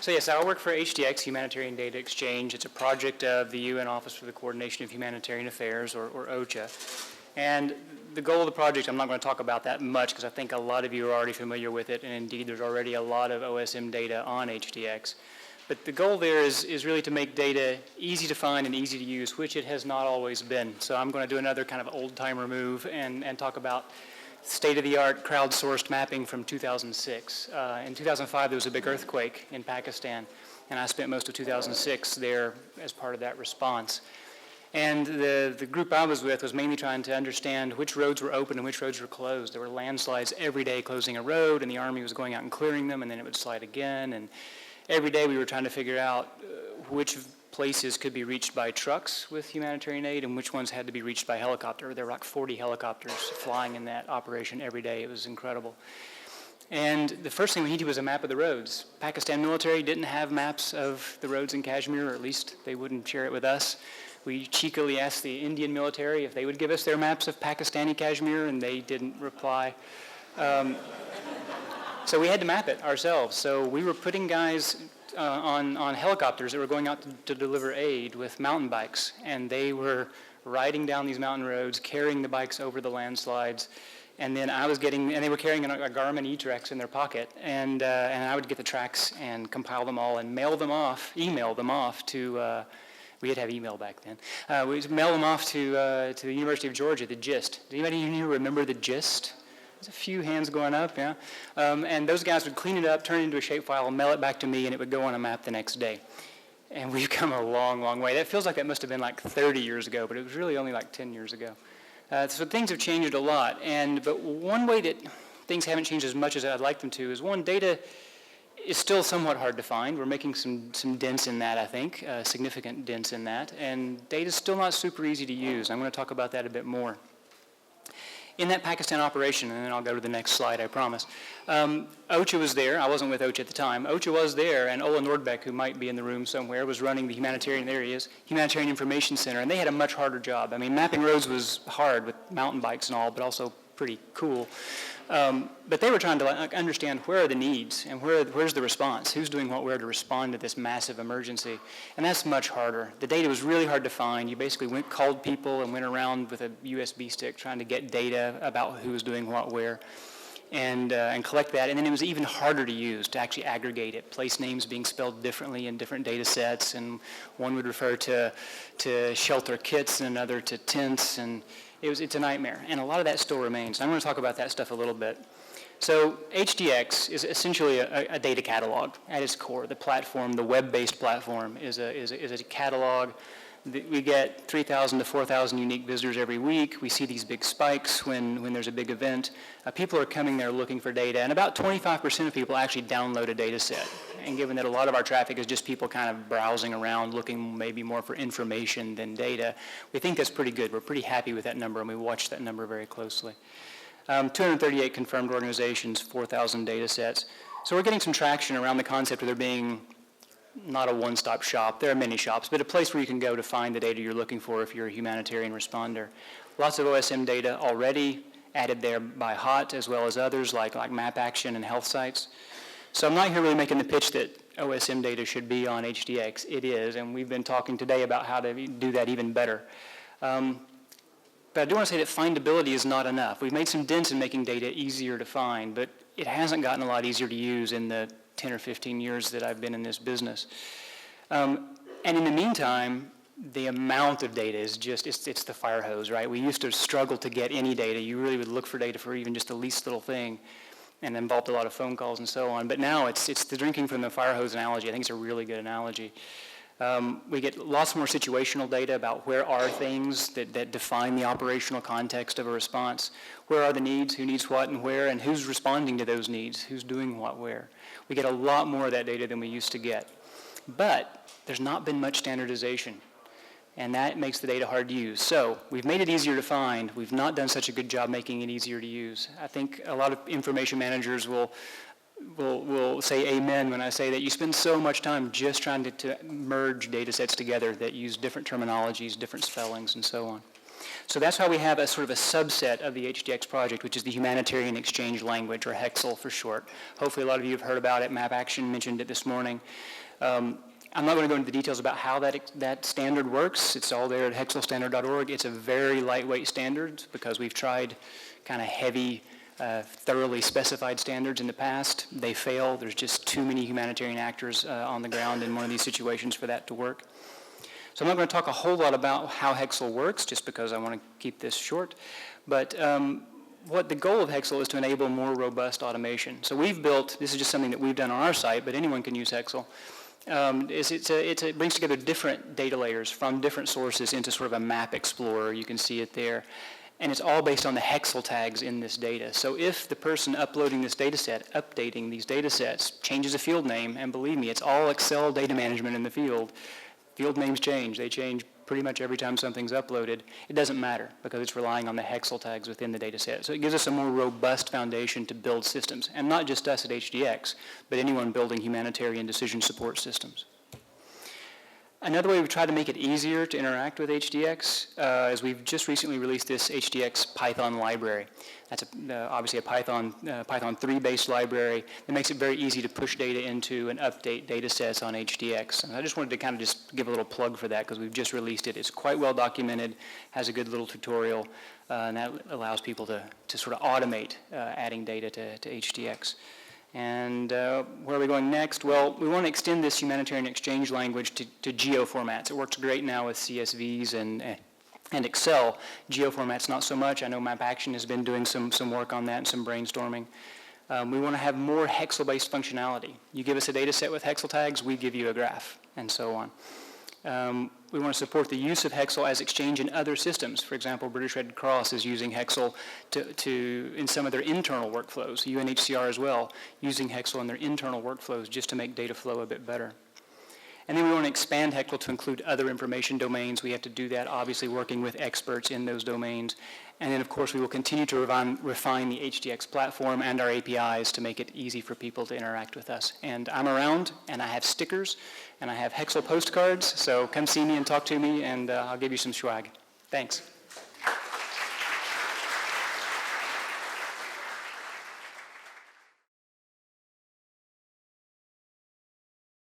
So yes, I work for Hdx, Humanitarian Data Exchange. It's a project of the UN Office for the Coordination of Humanitarian Affairs, or OCHA. And the goal of the project, I'm not going to talk about that much because I think a lot of you are already familiar with it, and indeed there's already a lot of OSM data on Hdx. But the goal there is really to make data easy to find and easy to use, which it has not always been. So I'm going to do another kind of old-timer move and talk about state-of-the-art crowdsourced mapping from 2006. In 2005, there was a big earthquake in Pakistan, and I spent most of 2006 there as part of that response. And the group I was with was mainly trying to understand which roads were open and which roads were closed. There were landslides every day closing a road, and the Army was going out and clearing them, and then it would slide again. And every day we were trying to figure out which places could be reached by trucks with humanitarian aid and which ones had to be reached by helicopter. There were like 40 helicopters flying in that operation every day. It was incredible. And the first thing we needed was a map of the roads. Pakistan military didn't have maps of the roads in Kashmir, or at least they wouldn't share it with us. We cheekily asked the Indian military if they would give us their maps of Pakistani Kashmir, and they didn't reply. So we had to map it ourselves. So we were putting guys on helicopters that were going out to deliver aid with mountain bikes, and they were riding down these mountain roads, carrying the bikes over the landslides, and then they were carrying a Garmin e-Trex in their pocket, and I would get the tracks and compile them all and email them off to, we did have email back then, we would mail them off to the University of Georgia, the GIST. Does anybody here remember the GIST? There's a few hands going up, yeah. And those guys would clean it up, turn it into a shapefile, mail it back to me, and it would go on a map the next day. And we've come a long, long way. That feels like that must have been like 30 years ago, but it was really only like 10 years ago. So things have changed a lot. But one way that things haven't changed as much as I'd like them to is, one, data is still somewhat hard to find. We're making some dents in that, I think, significant dents in that. And data's still not super easy to use. I'm going to talk about that a bit more. In that Pakistan operation, and then I'll go to the next slide, I promise, OCHA was there. I wasn't with OCHA at the time. OCHA was there, and Ola Nordbeck, who might be in the room somewhere, was running the Humanitarian Information Center, and they had a much harder job. I mean, mapping roads was hard with mountain bikes and all, but also pretty cool. But they were trying to understand where are the needs and where's the response, who's doing what where to respond to this massive emergency, and that's much harder. The data was really hard to find. You basically called people and went around with a USB stick trying to get data about who was doing what where, and collect that. And then it was even harder to use, to actually aggregate it. Place names being spelled differently in different data sets, and one would refer to shelter kits and another to tents, and it's a nightmare, and a lot of that still remains. I'm going to talk about that stuff a little bit. So Hdx is essentially a data catalog at its core. The platform, the web-based platform, is a catalog. We get 3,000 to 4,000 unique visitors every week. We see these big spikes when there's a big event. People are coming there looking for data, and about 25% of people actually download a data set. And given that a lot of our traffic is just people kind of browsing around, looking maybe more for information than data, we think that's pretty good. We're pretty happy with that number, and we watch that number very closely. 238 confirmed organizations, 4,000 data sets. So we're getting some traction around the concept of there being not a one-stop shop. There are many shops, but a place where you can go to find the data you're looking for if you're a humanitarian responder. Lots of OSM data already added there by HOT, as well as others like Map Action and Health Sites. So I'm not here really making the pitch that OSM data should be on Hdx. It is, and we've been talking today about how to do that even better. But I do want to say that findability is not enough. We've made some dents in making data easier to find, but it hasn't gotten a lot easier to use in the 10 or 15 years that I've been in this business. And in the meantime, the amount of data is just, it's the fire hose, right? We used to struggle to get any data. You really would look for data for even just the least little thing, and involved a lot of phone calls and so on. But now it's the drinking from the fire hose analogy. I think it's a really good analogy. We get lots more situational data about where are things that define the operational context of a response. Where are the needs, who needs what and where, and who's responding to those needs, who's doing what where. We get a lot more of that data than we used to get. But there's not been much standardization, and that makes the data hard to use. So we've made it easier to find. We've not done such a good job making it easier to use. I think a lot of information managers will say amen when I say that you spend so much time just trying to merge data sets together that use different terminologies, different spellings, and so on. So that's why we have a sort of a subset of the Hdx project, which is the Humanitarian Exchange Language, or HEXL for short. Hopefully a lot of you have heard about it. Map Action mentioned it this morning. I'm not going to go into the details about how that standard works. It's all there at hexlstandard.org. It's a very lightweight standard because we've tried kind of heavy, thoroughly specified standards in the past. They fail. There's just too many humanitarian actors on the ground in one of these situations for that to work. So I'm not going to talk a whole lot about how HEXL works, just because I want to keep this short. But what the goal of HEXL is to enable more robust automation. So we've built, this is just something that we've done on our site, but anyone can use HEXL. It brings together different data layers from different sources into sort of a map explorer. You can see it there. And it's all based on the HEXL tags in this data. So if the person uploading this data set, updating these data sets, changes a field name, and believe me, it's all Excel data management in the field. Field names change. They change pretty much every time something's uploaded. It doesn't matter because it's relying on the HEXL tags within the data set. So it gives us a more robust foundation to build systems. And not just us at HDX, but anyone building humanitarian decision support systems. Another way we've tried to make it easier to interact with HDX is we've just recently released this Hdx Python Library. That's obviously a Python 3-based library that makes it very easy to push data into and update data sets on HDX. And I just wanted to kind of just give a little plug for that because we've just released it. It's quite well documented, has a good little tutorial, and that allows people to sort of automate adding data to HDX. And where are we going next? Well, we want to extend this humanitarian exchange language to geo formats. It works great now with CSVs and Excel. Geo formats not so much. I know Map Action has been doing some work on that and some brainstorming. We want to have more HEXL-based functionality. You give us a data set with HEXL tags, we give you a graph, and so on. We want to support the use of HEXL as exchange in other systems. For example, British Red Cross is using HEXL in some of their internal workflows. UNHCR as well, using HEXL in their internal workflows just to make data flow a bit better. And then we want to expand HEXL to include other information domains. We have to do that, obviously working with experts in those domains. And then, of course, we will continue to refine the HDX platform and our APIs to make it easy for people to interact with us. And I'm around, and I have stickers, and I have HEXL postcards, so come see me and talk to me, and I'll give you some swag. Thanks.